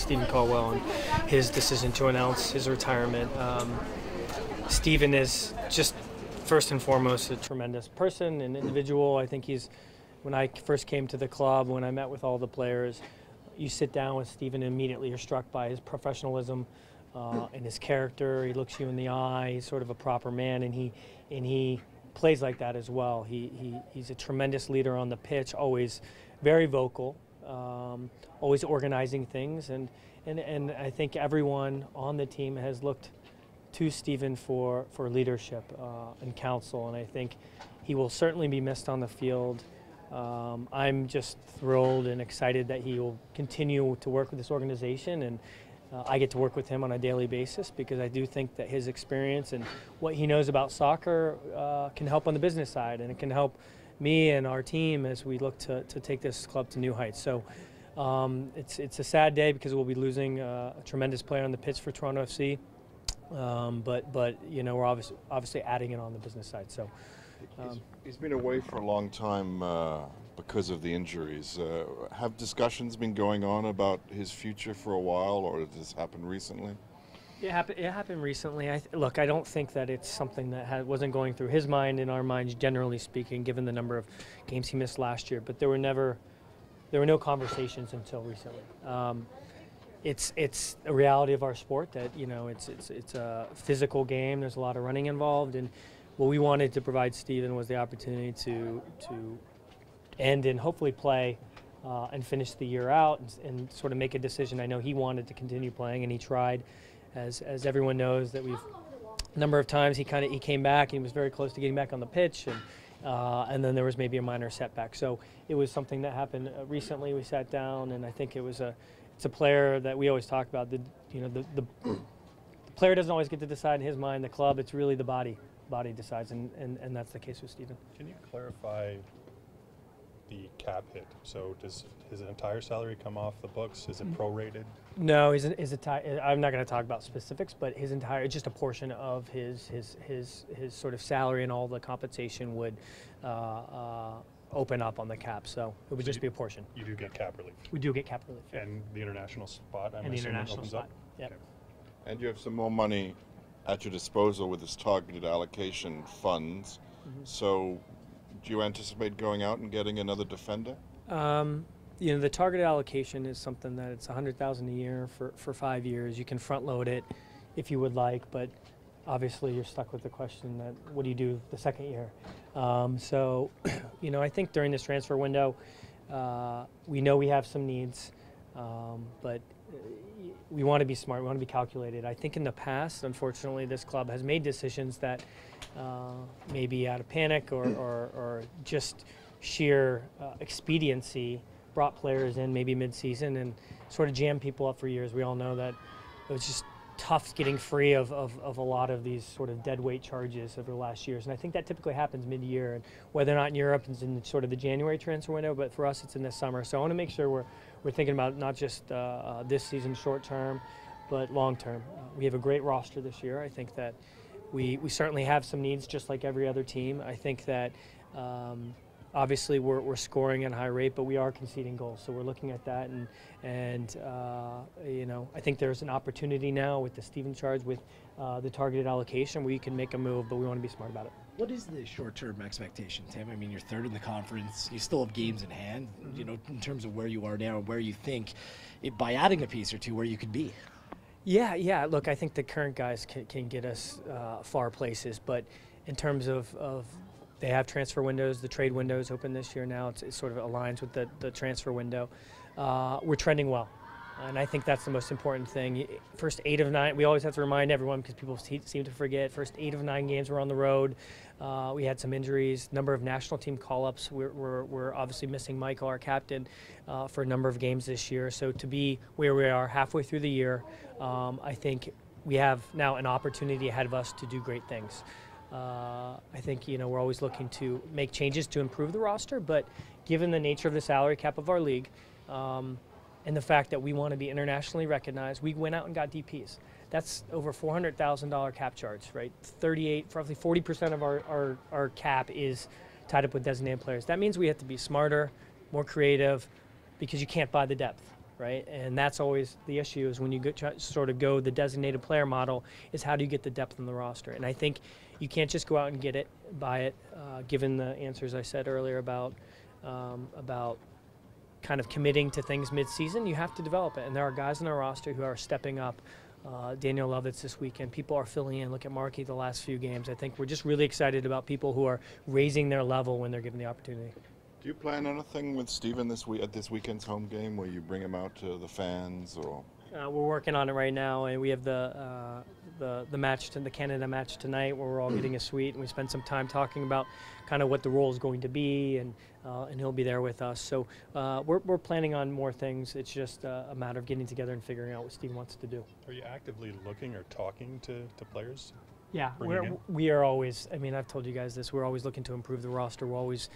Steven Caldwell and his decision to announce his retirement. Steven is just first and foremost a tremendous person, an individual. I think when I first came to the club, when I met with all the players, you sit down with Steven and immediately you're struck by his professionalism and his character. He looks you in the eye. He's sort of a proper man, and he plays like that as well. He's a tremendous leader on the pitch, always very vocal, always organizing things, and I think everyone on the team has looked to Steven for leadership and counsel, and I think he will certainly be missed on the field. I'm just thrilled and excited that he will continue to work with this organization, and I get to work with him on a daily basis because I do think that his experience and what he knows about soccer can help on the business side, and it can help me and our team as we look to take this club to new heights. So it's a sad day because we'll be losing a tremendous player on the pitch for Toronto FC, but you know, we're obviously adding it on the business side. So. He's been away for a long time because of the injuries. Have discussions been going on about his future for a while, or did this happen recently? It happened recently. Look, I don't think that it's something that wasn't going through his mind and our minds, generally speaking, given the number of games he missed last year. But there were no conversations until recently. It's a reality of our sport that, you know, it's a physical game. There's a lot of running involved, and what we wanted to provide Steven was the opportunity to end and hopefully play and finish the year out and sort of make a decision. I know he wanted to continue playing, and he tried. As everyone knows, that a number of times he came back and he was very close to getting back on the pitch, and then there was maybe a minor setback. So it was something that happened recently. We sat down, and I think it's a player that we always talk about. The player doesn't always get to decide in his mind. The club, it's really the body decides, and that's the case with Steven. Can you clarify the cap hit? So does his entire salary come off the books? Is it prorated? No, I'm not going to talk about specifics, but just a portion of his sort of salary and all the compensation would open up on the cap. So it would just be a portion. You do get cap relief. We do get cap relief. And the international spot, I'm and the assuming, international opens spot. up? Yep. Okay. And you have some more money at your disposal with this targeted allocation funds. Mm-hmm. So do you anticipate going out and getting another defender? You know, the targeted allocation is something that it's $100,000 a year for 5 years. You can front load it if you would like, but obviously you're stuck with the question that what do you do the second year? So, you know, I think during this transfer window, we know we have some needs, but we want to be smart, we want to be calculated. I think in the past, unfortunately, this club has made decisions that maybe out of panic or just sheer expediency brought players in maybe mid-season and sort of jammed people up for years. We all know that it was just tough getting free of a lot of these sort of dead weight charges over the last years. And I think that typically happens mid-year, and whether or not in Europe it's in sort of the January transfer window, but for us it's in the summer. So I want to make sure we're thinking about not just this season short term, but long term. We have a great roster this year. I think that we certainly have some needs just like every other team. I think that obviously we're scoring at a high rate, but we are conceding goals. So we're looking at that, and you know, I think there's an opportunity now with the Steven charge, with the targeted allocation, where you can make a move, but we want to be smart about it. What is the short-term expectation, Tim? I mean, you're third in the conference. You still have games in hand. Mm-hmm. You know, in terms of where you are now and where you think, by adding a piece or two, where you could be. Yeah. Look, I think the current guys can get us far places, but in terms of they have transfer windows, the trade window is open this year now. It sort of aligns with the transfer window. We're trending well, and I think that's the most important thing. First 8 of 9, we always have to remind everyone because people seem to forget, first 8 of 9 games were on the road. We had some injuries, number of national team call-ups. We're obviously missing Michael, our captain, for a number of games this year. So to be where we are halfway through the year, I think we have now an opportunity ahead of us to do great things. I think, you know, we're always looking to make changes to improve the roster, but given the nature of the salary cap of our league and the fact that we want to be internationally recognized, we went out and got DPs. That's over $400,000 cap charge, right? Roughly 40% of our cap is tied up with designated players. That means we have to be smarter, more creative, because you can't buy the depth, right? And that's always the issue is when you sort of go the designated player model is how do you get the depth on the roster? And I think you can't just go out and get it, buy it, given the answers I said earlier about kind of committing to things mid-season. You have to develop it, and there are guys on our roster who are stepping up. Daniel Lovitz this weekend. People are filling in. Look at Markey the last few games. I think we're just really excited about people who are raising their level when they're given the opportunity. Do you plan anything with Steven at this weekend's home game where you bring him out to the fans? Or we're working on it right now, and we have the match, the Canada match tonight, where we're all getting a suite, and we spend some time talking about kind of what the role is going to be, and he'll be there with us. So we're planning on more things. It's just a matter of getting together and figuring out what Steve wants to do. Are you actively looking or talking to players? Yeah, we are always, I mean, I've told you guys this, we're always looking to improve the roster. We're always,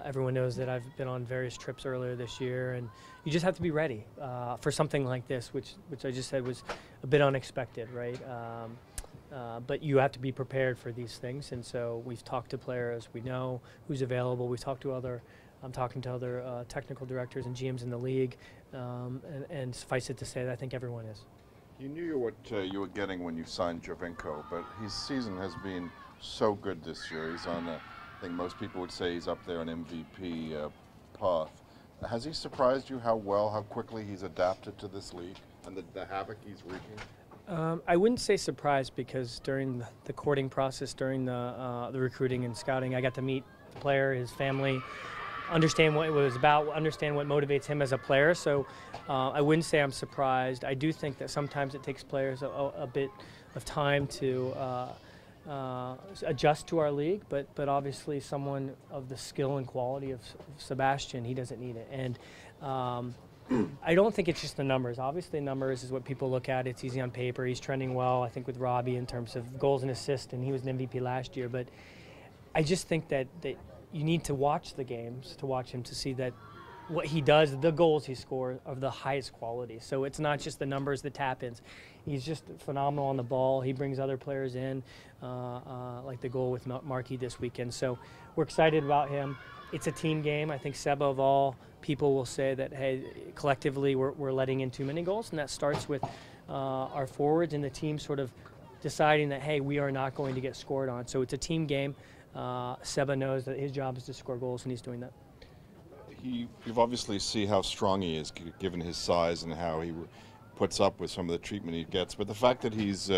everyone knows that I've been on various trips earlier this year, and you just have to be ready for something like this, which I just said was a bit unexpected, right? But you have to be prepared for these things, and so we've talked to players, we know who's available, we've talked to I'm talking to other technical directors and GMs in the league, and suffice it to say that I think everyone is. you knew what you were getting when you signed Giovinco, but his season has been so good this year. He's on I think most people would say he's up there on MVP path. Has he surprised you how quickly he's adapted to this league and the havoc he's wreaking? I wouldn't say surprised, because during the courting process, during the recruiting and scouting, I got to meet the player, his family, understand what it was about, understand what motivates him as a player. So I wouldn't say I'm surprised. I do think that sometimes it takes players a bit of time to adjust to our league, but obviously someone of the skill and quality of Sebastian, he doesn't need it. And I don't think it's just the numbers. Obviously numbers is what people look at. It's easy on paper. He's trending well, I think, with Robbie in terms of goals and assists, and he was an MVP last year. But I just think that you need to watch the games to watch him to see that what he does, the goals he scores, are the highest quality. So it's not just the numbers, the tap-ins. He's just phenomenal on the ball. He brings other players in, like the goal with Markey this weekend. So we're excited about him. It's a team game. I think Seba, of all people, will say that, hey, collectively we're letting in too many goals, and that starts with our forwards and the team sort of deciding that, hey, we are not going to get scored on. So it's a team game. Seba knows that his job is to score goals, and he's doing that. You've obviously see how strong he is, given his size and how he puts up with some of the treatment he gets. But the fact that he's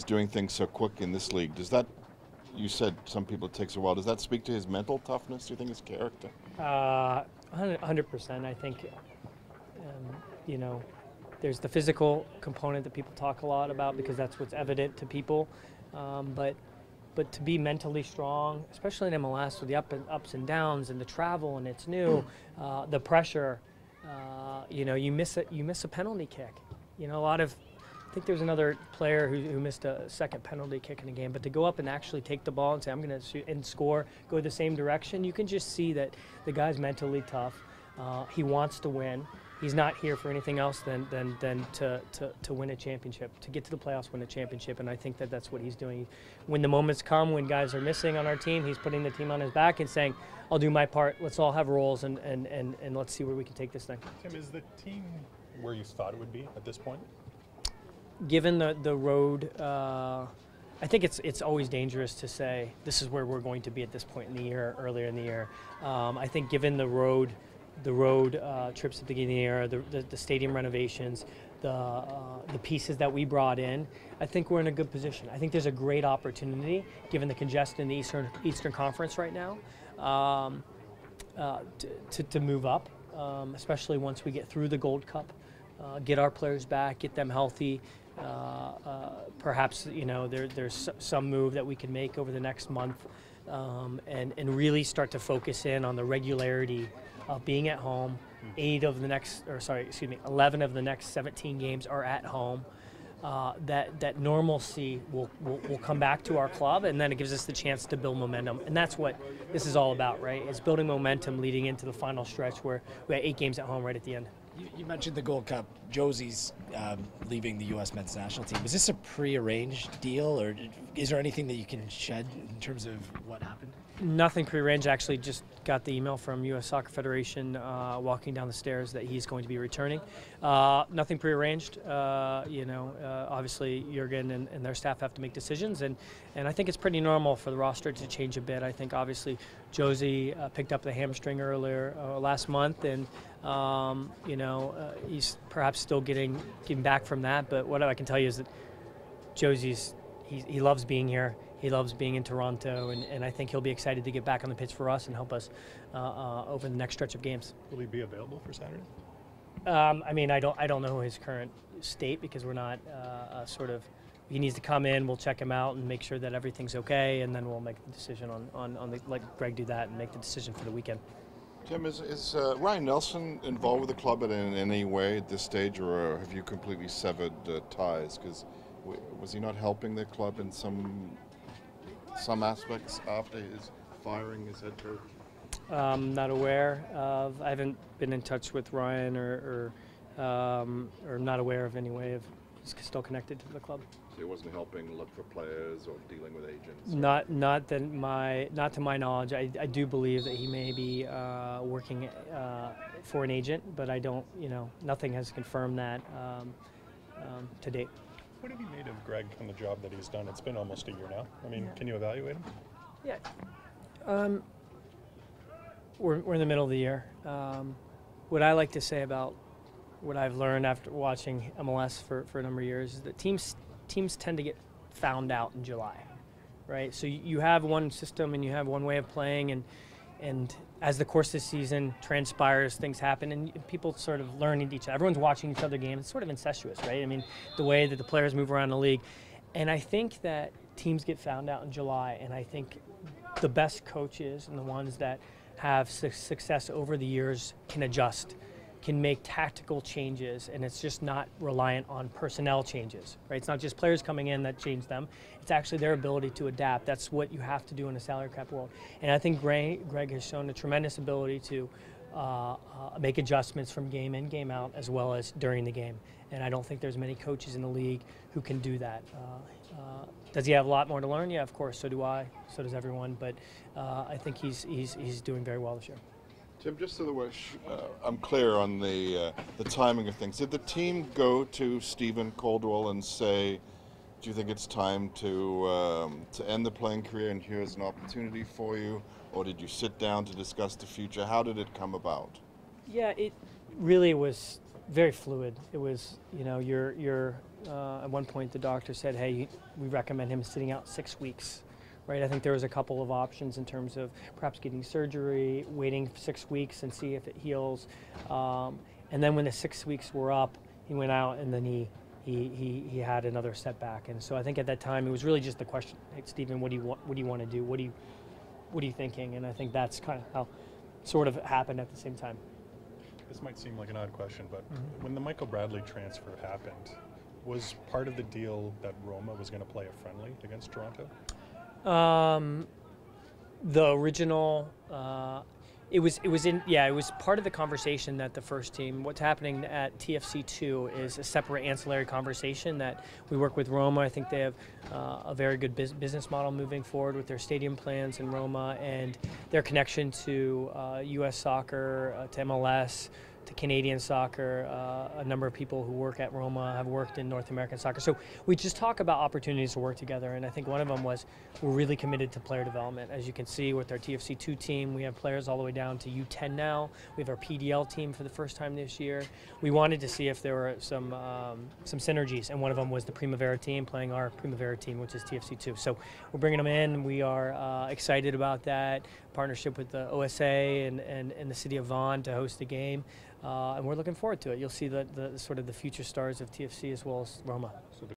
doing things so quick in this league, does that? You said some people it takes a while. Does that speak to his mental toughness? Do you think his character? 100%. I think, there's the physical component that people talk a lot about because that's what's evident to people. But to be mentally strong, especially in MLS with the ups and downs and the travel and it's new, the pressure, you miss a penalty kick. I think there's another player who missed a second penalty kick in a game, but to go up and actually take the ball and say, I'm going to shoot and score, go the same direction, you can just see that the guy's mentally tough. He wants to win. He's not here for anything else than to win a championship, to get to the playoffs, win a championship, and I think that that's what he's doing. When the moments come, when guys are missing on our team, he's putting the team on his back and saying, I'll do my part, let's all have roles, and let's see where we can take this thing. Tim, is the team where you thought it would be at this point? Given the road, I think it's always dangerous to say this is where we're going to be at this point in the year, earlier in the year. I think given the road trips at the beginning of the year, the stadium renovations, the pieces that we brought in, I think we're in a good position. I think there's a great opportunity, given the congestion in the Eastern Conference right now, to move up, especially once we get through the Gold Cup, get our players back, get them healthy. Perhaps there's some move that we can make over the next month, and really start to focus in on the regularity of being at home. 11 of the next 17 games are at home. That normalcy will come back to our club, and then it gives us the chance to build momentum. And that's what this is all about, right? It's building momentum leading into the final stretch where we have 8 games at home right at the end. You mentioned the Gold Cup. Josie's leaving the U.S. men's national team. Is this a pre-arranged deal, or is there anything that you can shed in terms of what happened? Nothing prearranged. Actually, just got the email from U.S. Soccer Federation walking down the stairs that he's going to be returning. Nothing prearranged. Obviously, Jurgen and their staff have to make decisions, and I think it's pretty normal for the roster to change a bit. I think obviously Josie picked up the hamstring earlier last month, and he's perhaps still getting back from that. But what I can tell you is that Josie's he loves being here. He loves being in Toronto, and I think he'll be excited to get back on the pitch for us and help us over the next stretch of games. Will he be available for Saturday? I don't know his current state because we're not he needs to come in. We'll check him out and make sure that everything's okay, and then we'll make the decision on the, let Greg do that and make the decision for the weekend. Tim, is Ryan Nelsen involved with the club in any way at this stage, or have you completely severed ties? Because was he not helping the club in some aspects after his firing as head coach? Not aware of. I haven't been in touch with Ryan or not aware of any way of he's still connected to the club. So he wasn't helping look for players or dealing with agents? Not to my knowledge. I do believe that he may be working for an agent, but I don't. Nothing has confirmed that to date. What have you made of Greg and the job that he's done? It's been almost a year now. Can you evaluate him? Yeah. We're in the middle of the year. What I like to say about what I've learned after watching MLS for a number of years is that teams tend to get found out in July, right? So you have one system and you have one way of playing, and as the course of the season transpires, things happen, and people sort of learn each other. Everyone's watching each other games. It's sort of incestuous, right? I mean, the way that the players move around the league. And I think that teams get found out in July, and I think the best coaches and the ones that have success over the years can adjust, can make tactical changes, and it's just not reliant on personnel changes, right? It's not just players coming in that change them. It's actually their ability to adapt. That's what you have to do in a salary cap world. And I think Greg has shown a tremendous ability to make adjustments from game in, game out, as well as during the game. And I don't think there's many coaches in the league who can do that. Does he have a lot more to learn? Yeah, of course, so do I, so does everyone. But I think he's doing very well this year. Tim, just so that I'm clear on the timing of things, did the team go to Steven Caldwell and say, do you think it's time to end the playing career and here's an opportunity for you? Or did you sit down to discuss the future? How did it come about? Yeah, it really was very fluid. It was, you're at one point the doctor said, hey, we recommend him sitting out 6 weeks. Right, I think there was a couple of options in terms of perhaps getting surgery, waiting 6 weeks and see if it heals, and then when the 6 weeks were up, he went out and then he had another setback, and so I think at that time it was really just the question, hey, Steven, what do you want to do? What are you thinking? And I think that's kind of how it sort of happened at the same time. This might seem like an odd question, but when the Michael Bradley transfer happened, was part of the deal that Roma was going to play a friendly against Toronto? The original, it was part of the conversation that the first team, what's happening at TFC2 is a separate ancillary conversation that we work with Roma. I think they have a very good business model moving forward with their stadium plans in Roma and their connection to U.S. soccer, to MLS, to Canadian soccer. A number of people who work at Roma have worked in North American soccer. So we just talk about opportunities to work together, and I think one of them was we're really committed to player development. As you can see with our TFC2 team, we have players all the way down to U10 now. We have our PDL team for the first time this year. We wanted to see if there were some synergies, and one of them was the Primavera team playing our Primavera team, which is TFC2. So we're bringing them in. We are excited about that partnership with the OSA and the city of Vaughan to host the game. And we're looking forward to it. You'll see the sort of the future stars of TFC as well as Roma. So